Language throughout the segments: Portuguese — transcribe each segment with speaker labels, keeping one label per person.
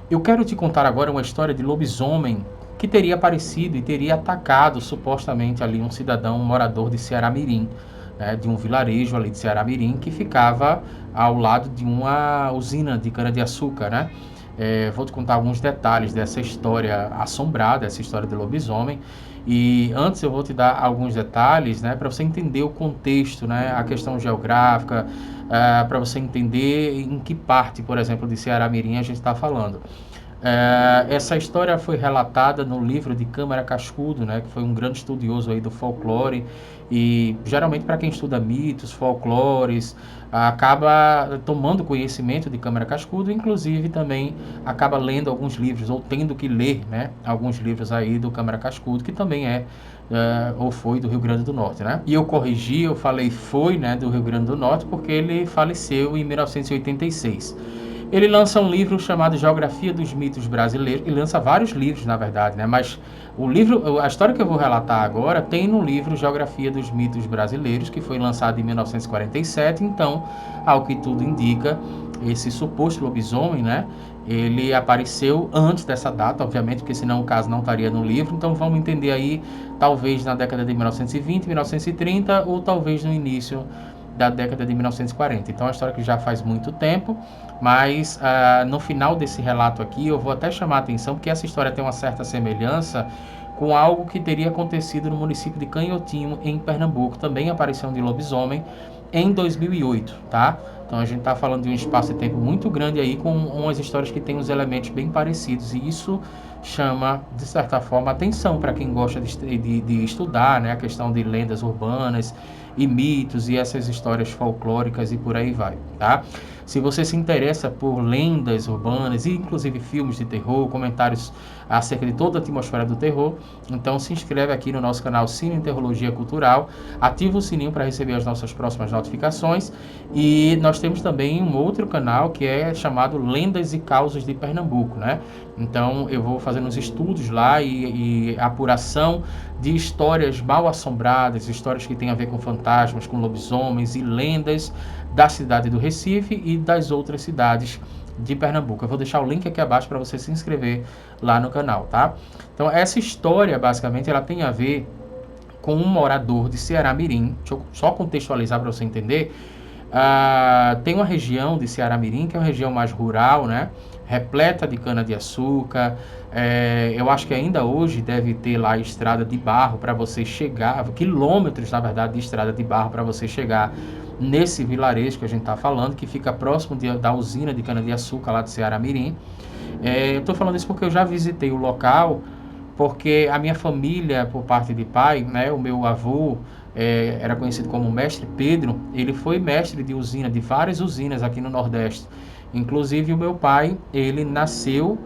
Speaker 1: Eu quero te contar agora uma história de lobisomem que teria aparecido e teria atacado supostamente ali um cidadão, um morador de Ceará-Mirim, né, de um vilarejo ali de Ceará-Mirim que ficava ao lado de uma usina de cana-de-açúcar, né? Vou te contar alguns detalhes dessa história assombrada, essa história de lobisomem. E antes eu vou te dar alguns detalhes, né, para você entender o contexto, né, a questão geográfica, para você entender em que parte, por exemplo, de Ceará-Mirim a gente está falando. Essa história foi relatada no livro de Câmara Cascudo, né, que foi um grande estudioso aí do folclore, e geralmente para quem estuda mitos, folclores, acaba tomando conhecimento de Câmara Cascudo, inclusive também acaba lendo alguns livros, ou tendo que ler, né, alguns livros aí do Câmara Cascudo, que também ou foi do Rio Grande do Norte, né? E eu corrigi, eu falei foi, né, do Rio Grande do Norte, porque ele faleceu em 1986. Ele lança um livro chamado Geografia dos Mitos Brasileiros. Ele lança vários livros, na verdade, né? Mas o livro, a história que eu vou relatar agora tem no livro Geografia dos Mitos Brasileiros, que foi lançado em 1947. Então, ao que tudo indica, esse suposto lobisomem, né? Ele apareceu antes dessa data, obviamente, porque senão o caso não estaria no livro. Então, vamos entender aí, talvez na década de 1920, 1930, ou talvez no início da década de 1940. Então, é uma história que já faz muito tempo, mas no final desse relato aqui eu vou até chamar a atenção porque essa história tem uma certa semelhança com algo que teria acontecido no município de Canhotinho, em Pernambuco, também aparição de lobisomem em 2008, tá? Então a gente está falando de um espaço de tempo muito grande aí com umas histórias que têm uns elementos bem parecidos e isso chama, de certa forma, atenção para quem gosta de estudar, né, a questão de lendas urbanas e mitos e essas histórias folclóricas e por aí vai, tá? Se você se interessa por lendas urbanas e inclusive filmes de terror, comentários acerca de toda a atmosfera do terror, então se inscreve aqui no nosso canal Cine e Teologia Cultural, ativa o sininho para receber as nossas próximas notificações e nós temos também um outro canal que é chamado Lendas e Causos de Pernambuco, né? Então eu vou fazendo os estudos lá e apuração de histórias mal assombradas, histórias que têm a ver com fantasmas, com lobisomens e lendas da cidade do Recife e das outras cidades de Pernambuco. Eu vou deixar o link aqui abaixo para você se inscrever lá no canal, tá? Então essa história, basicamente, ela tem a ver com um morador de Ceará-Mirim. Deixa eu só contextualizar para você entender. Tem uma região de Ceará-Mirim, que é uma região mais rural, né? Repleta de cana-de-açúcar. Eu acho que ainda hoje deve ter lá estrada de barro para você chegar, quilômetros, na verdade, de estrada de barro para você chegar nesse vilarejo que a gente está falando, que fica próximo da usina de cana-de-açúcar lá de Ceará-Mirim. Eu estou falando isso porque eu já visitei o local, porque a minha família, por parte de pai, né, o meu avô era conhecido como Mestre Pedro, ele foi mestre de usina, de várias usinas aqui no Nordeste. Inclusive o meu pai, ele nasceu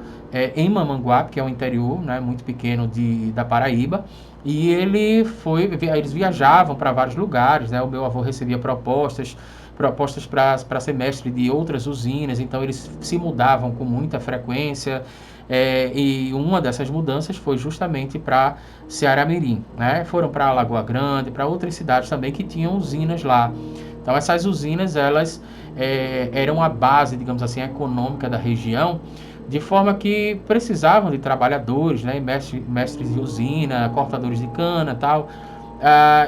Speaker 1: em Mamanguape, que é o interior, né, muito pequeno da Paraíba, e eles viajavam para vários lugares, né, o meu avô recebia propostas para ser mestre de outras usinas, então eles se mudavam com muita frequência, e uma dessas mudanças foi justamente para Ceará-Mirim, né? Foram para Lagoa Grande, para outras cidades também que tinham usinas lá. Então essas usinas, elas eram a base, digamos assim, econômica da região, de forma que precisavam de trabalhadores, né? Mestres de usina, cortadores de cana, tal.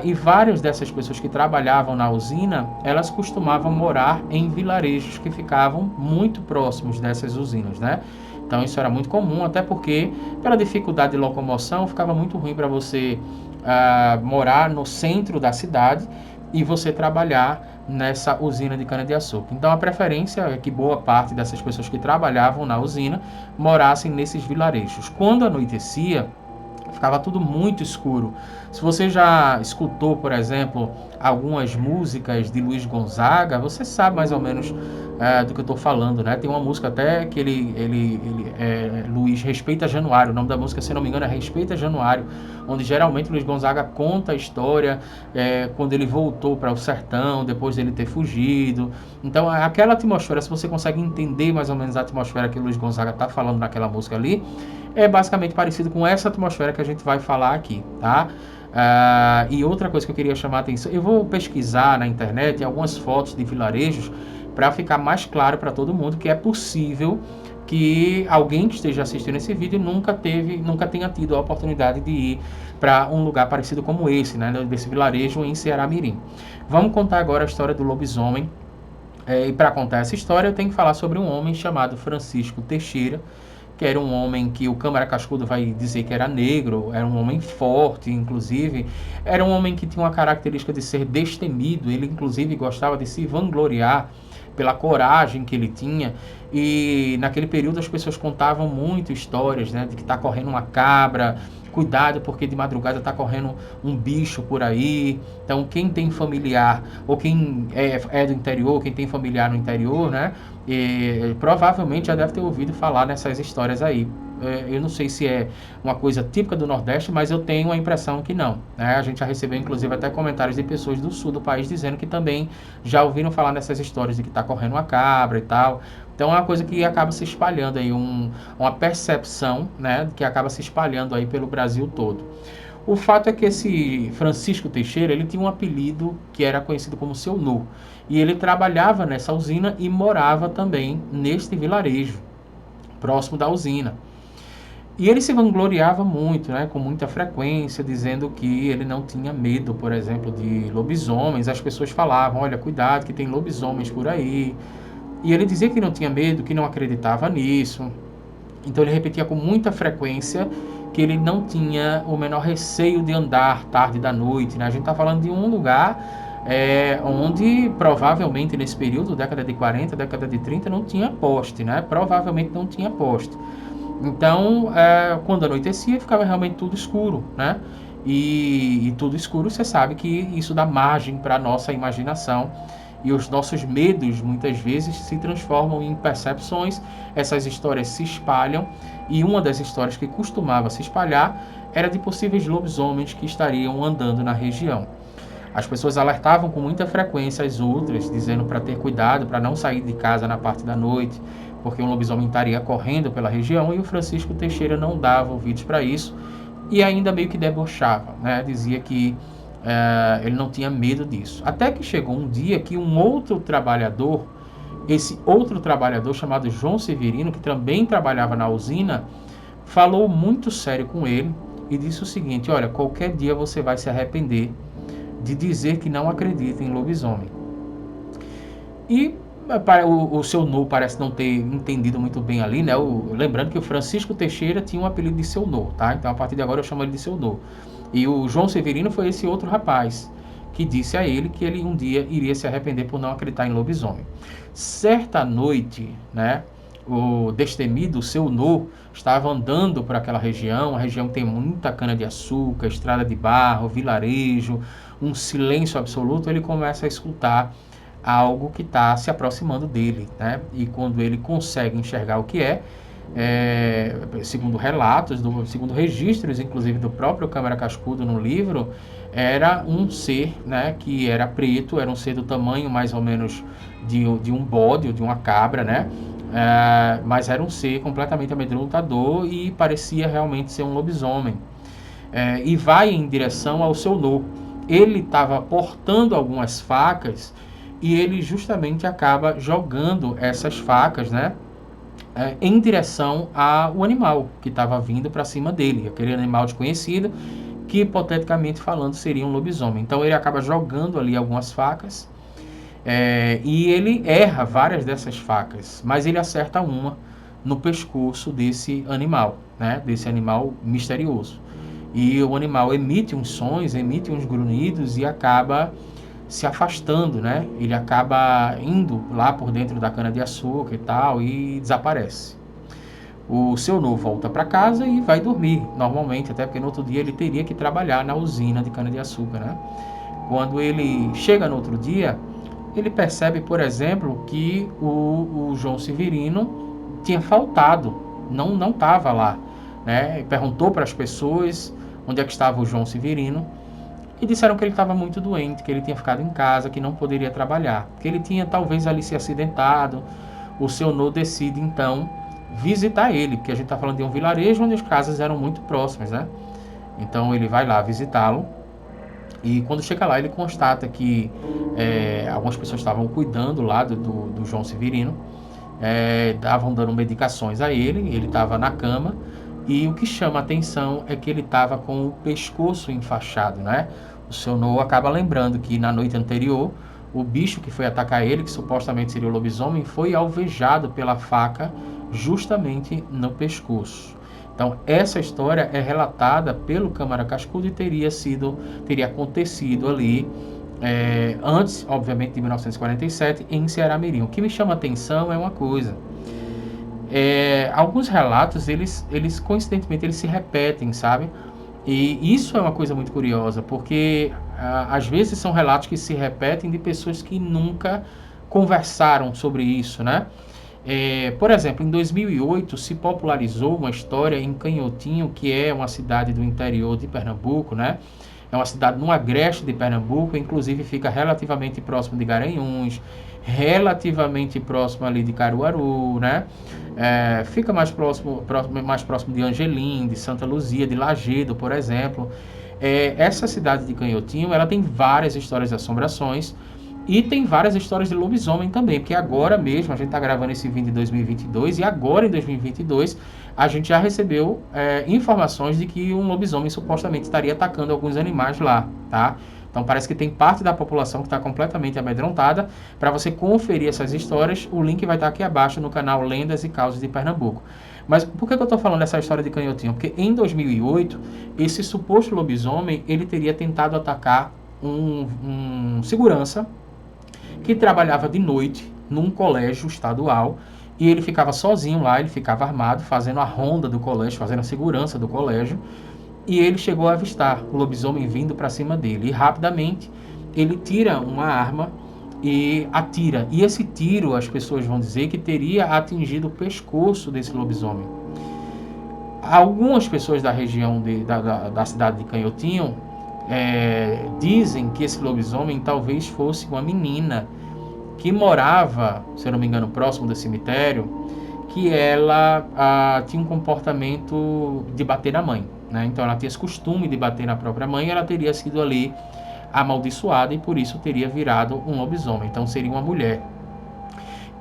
Speaker 1: E várias dessas pessoas que trabalhavam na usina, elas costumavam morar em vilarejos que ficavam muito próximos dessas usinas, né? Então isso era muito comum, até porque pela dificuldade de locomoção ficava muito ruim para você morar no centro da cidade e você trabalhar nessa usina de cana-de-açúcar. Então a preferência é que boa parte dessas pessoas que trabalhavam na usina morassem nesses vilarejos. Quando anoitecia, ficava tudo muito escuro. Se você já escutou, por exemplo, algumas músicas de Luiz Gonzaga, você sabe mais ou menos do que eu estou falando, né? Tem uma música até que Luiz Respeita Januário, o nome da música, se não me engano, é Respeita Januário, onde geralmente Luiz Gonzaga conta a história quando ele voltou para o sertão, depois dele ter fugido. Então, aquela atmosfera, se você consegue entender mais ou menos a atmosfera que Luiz Gonzaga está falando naquela música ali, é basicamente parecido com essa atmosfera que a gente vai falar aqui, tá? E outra coisa que eu queria chamar a atenção, eu vou pesquisar na internet algumas fotos de vilarejos para ficar mais claro para todo mundo que é possível que alguém que esteja assistindo esse vídeo nunca tenha tido a oportunidade de ir para um lugar parecido como esse, né, desse vilarejo em Ceará Mirim. Vamos contar agora a história do lobisomem. E para contar essa história, eu tenho que falar sobre um homem chamado Francisco Teixeira, que era um homem que o Câmara Cascudo vai dizer que era negro, era um homem forte, inclusive, era um homem que tinha uma característica de ser destemido, ele inclusive gostava de se vangloriar pela coragem que ele tinha, e naquele período as pessoas contavam muito histórias, né, de que está correndo uma cabra, cuidado porque de madrugada está correndo um bicho por aí. Então quem tem familiar, ou quem é do interior, quem tem familiar no interior, né, provavelmente já deve ter ouvido falar nessas histórias aí. Eu não sei se é uma coisa típica do Nordeste, mas eu tenho a impressão que não, né? A gente já recebeu, inclusive, até comentários de pessoas do sul do país dizendo que também já ouviram falar nessas histórias de que está correndo uma cabra e tal. Então é uma coisa que acaba se espalhando aí, uma percepção, né, que acaba se espalhando aí pelo Brasil todo. O fato é que esse Francisco Teixeira, ele tinha um apelido que era conhecido como Seu Nu. E ele trabalhava nessa usina e morava também neste vilarejo, próximo da usina. E ele se vangloriava muito, né, com muita frequência, dizendo que ele não tinha medo, por exemplo, de lobisomens. As pessoas falavam, olha, cuidado que tem lobisomens por aí. E ele dizia que não tinha medo, que não acreditava nisso. Então ele repetia com muita frequência que ele não tinha o menor receio de andar tarde da noite, né? A gente está falando de um lugar onde provavelmente nesse período, década de 40, década de 30, não tinha poste, né? Provavelmente não tinha poste. Então, quando anoitecia, ficava realmente tudo escuro, né? E tudo escuro, você sabe que isso dá margem para a nossa imaginação. E os nossos medos, muitas vezes, se transformam em percepções. Essas histórias se espalham. E uma das histórias que costumava se espalhar era de possíveis lobisomens que estariam andando na região. As pessoas alertavam com muita frequência as outras, dizendo para ter cuidado, para não sair de casa na parte da noite, porque um lobisomem estaria correndo pela região, e o Francisco Teixeira não dava ouvidos para isso e ainda meio que debochava, né? Dizia que ele não tinha medo disso. Até que chegou um dia que um outro trabalhador, esse outro trabalhador chamado João Severino, que também trabalhava na usina, falou muito sério com ele e disse o seguinte: olha, qualquer dia você vai se arrepender de dizer que não acredita em lobisomem. E o Seu Nu parece não ter entendido muito bem ali, né? Lembrando que o Francisco Teixeira tinha um apelido de Seu Nu, tá? Então a partir de agora eu chamo ele de Seu Nu. E o João Severino foi esse outro rapaz que disse a ele que ele um dia iria se arrepender por não acreditar em lobisomem. Certa noite, né, o destemido Seu Nu estava andando por aquela região, a região que tem muita cana-de-açúcar, estrada de barro, vilarejo, um silêncio absoluto. Ele começa a escutar algo que está se aproximando dele, né? E quando ele consegue enxergar o que segundo relatos, segundo registros, inclusive do próprio Câmara Cascudo no livro, era um ser, né, que era preto, era um ser do tamanho mais ou menos de um bode ou de uma cabra, né? Mas era um ser completamente amedrontador e parecia realmente ser um lobisomem. E vai em direção ao Seu Nu. Ele estava portando algumas facas e ele justamente acaba jogando essas facas, né, em direção ao animal que estava vindo para cima dele, aquele animal desconhecido que, hipoteticamente falando, seria um lobisomem. Então ele acaba jogando ali algumas facas e ele erra várias dessas facas, mas ele acerta uma no pescoço desse animal, né, desse animal misterioso. E o animal emite uns sons, emite uns grunhidos e acaba se afastando, né? Ele acaba indo lá por dentro da cana-de-açúcar e tal e desaparece. O Seu Nu volta para casa e vai dormir normalmente, até porque no outro dia ele teria que trabalhar na usina de cana-de-açúcar, né? Quando ele chega no outro dia, ele percebe, por exemplo, que o João Severino tinha faltado, não estava lá, né? Perguntou para as pessoas onde é que estava o João Severino e disseram que ele estava muito doente, que ele tinha ficado em casa, que não poderia trabalhar, que ele tinha talvez ali se acidentado. O Seu Nu decide então visitar ele, porque a gente está falando de um vilarejo onde as casas eram muito próximas, né? Então ele vai lá visitá-lo e quando chega lá ele constata que algumas pessoas estavam cuidando lá do João Severino estavam dando medicações a ele estava na cama, e o que chama a atenção é que ele estava com o pescoço enfaixado, né? O seu Noah acaba lembrando que na noite anterior, o bicho que foi atacar ele, que supostamente seria o lobisomem, foi alvejado pela faca justamente no pescoço. Então, essa história é relatada pelo Câmara Cascudo e teria acontecido ali antes, obviamente, de 1947, em Ceará-Mirim. O que me chama a atenção é uma coisa. Alguns relatos, coincidentemente, eles se repetem, sabe? E isso é uma coisa muito curiosa, porque às vezes são relatos que se repetem de pessoas que nunca conversaram sobre isso, né? Por exemplo, em 2008 se popularizou uma história em Canhotinho, que é uma cidade do interior de Pernambuco, né? É uma cidade no agreste de Pernambuco, inclusive fica relativamente próximo de Garanhuns, relativamente próximo ali de Caruaru, né? Fica mais próximo de Angelim, de Santa Luzia, de Lagedo, por exemplo. Essa cidade de Canhotinho, ela tem várias histórias de assombrações e tem várias histórias de lobisomem também, porque agora mesmo, a gente está gravando esse vídeo em 2022, e agora em 2022 a gente já recebeu informações de que um lobisomem supostamente estaria atacando alguns animais lá, tá? Então parece que tem parte da população que está completamente amedrontada. Para você conferir essas histórias, o link vai estar aqui abaixo no canal Lendas e Causas de Pernambuco. Mas por que eu estou falando dessa história de Canhotinho? Porque em 2008, esse suposto lobisomem, ele teria tentado atacar um segurança que trabalhava de noite num colégio estadual, e ele ficava sozinho lá, ele ficava armado, fazendo a ronda do colégio, fazendo a segurança do colégio, e ele chegou a avistar o lobisomem vindo para cima dele, e rapidamente ele tira uma arma e atira, e esse tiro, as pessoas vão dizer que teria atingido o pescoço desse lobisomem. Algumas pessoas da região da cidade de Canhotinho dizem que esse lobisomem talvez fosse uma menina que morava, se eu não me engano, próximo do cemitério, que ela tinha um comportamento de bater na mãe, né? Então ela tinha esse costume de bater na própria mãe, e ela teria sido ali amaldiçoada e por isso teria virado um lobisomem. Então seria uma mulher.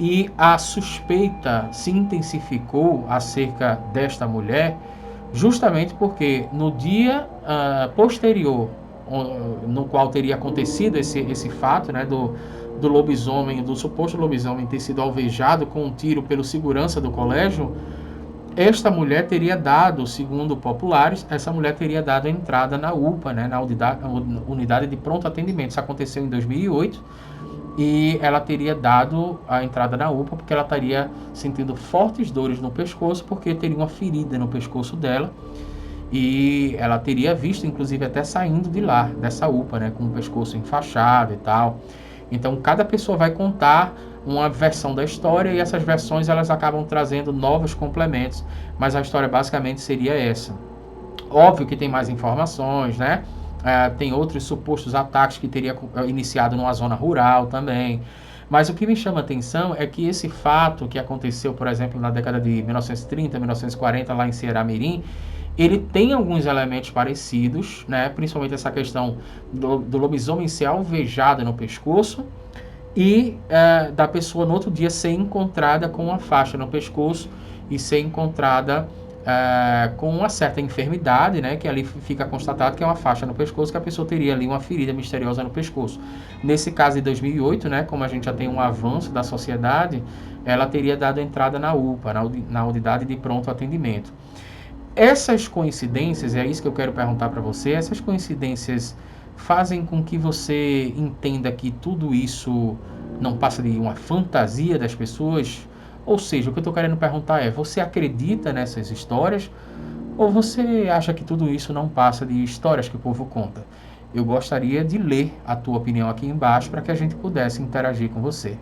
Speaker 1: E a suspeita se intensificou acerca desta mulher, justamente porque no dia posterior, no qual teria acontecido esse fato, né, do lobisomem, do suposto lobisomem ter sido alvejado com um tiro pelo segurança do colégio, esta mulher teria dado, segundo populares, essa mulher teria dado entrada na UPA, né, na unidade de pronto atendimento. Isso aconteceu em 2008, e ela teria dado a entrada na UPA porque ela estaria sentindo fortes dores no pescoço, porque teria uma ferida no pescoço dela, e ela teria visto, inclusive, até saindo de lá, dessa UPA, né, com o pescoço enfaixado e tal. Então, cada pessoa vai contar uma versão da história, e essas versões elas acabam trazendo novos complementos, mas a história basicamente seria essa. Óbvio que tem mais informações, né? Tem outros supostos ataques que teria iniciado numa zona rural também. Mas o que me chama a atenção é que esse fato que aconteceu, por exemplo, na década de 1930, 1940, lá em Ceará-Mirim, ele tem alguns elementos parecidos, né? Principalmente essa questão do lobisomem ser alvejado no pescoço, e da pessoa no outro dia ser encontrada com uma faixa no pescoço e ser encontrada com uma certa enfermidade, né, que ali fica constatado que é uma faixa no pescoço, que a pessoa teria ali uma ferida misteriosa no pescoço. Nesse caso de 2008, né, como a gente já tem um avanço da sociedade, ela teria dado entrada na UPA, na unidade de pronto atendimento. Essas coincidências, é isso que eu quero perguntar para você, essas coincidências fazem com que você entenda que tudo isso não passa de uma fantasia das pessoas? Ou seja, o que eu estou querendo perguntar é, você acredita nessas histórias, ou você acha que tudo isso não passa de histórias que o povo conta? Eu gostaria de ler a tua opinião aqui embaixo para que a gente pudesse interagir com você.